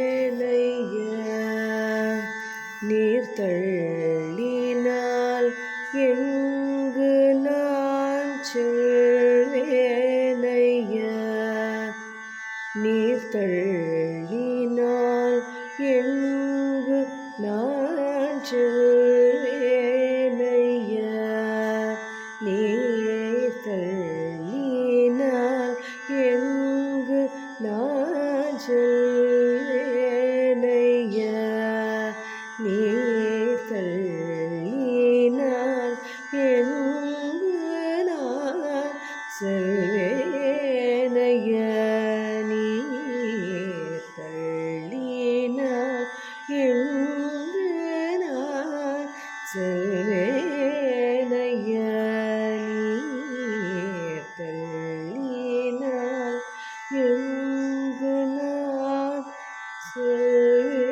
செல்வேனையா நீர் தள்ளினால் எங்கு நான் செல்வேனையா நீர் தள்ளினால் எங்கு நான் செல்வேனையா நீர் தள்ளினால் எங்கு நான் செல்வேனையா நீர் தள்ளினால் எங்கு நான் செல்வேனையா நீர் தள்ளினால் எங்கு நான் செல்வேனையா நீர் தள்ளினால் எங்கு நான் செல்வேனையா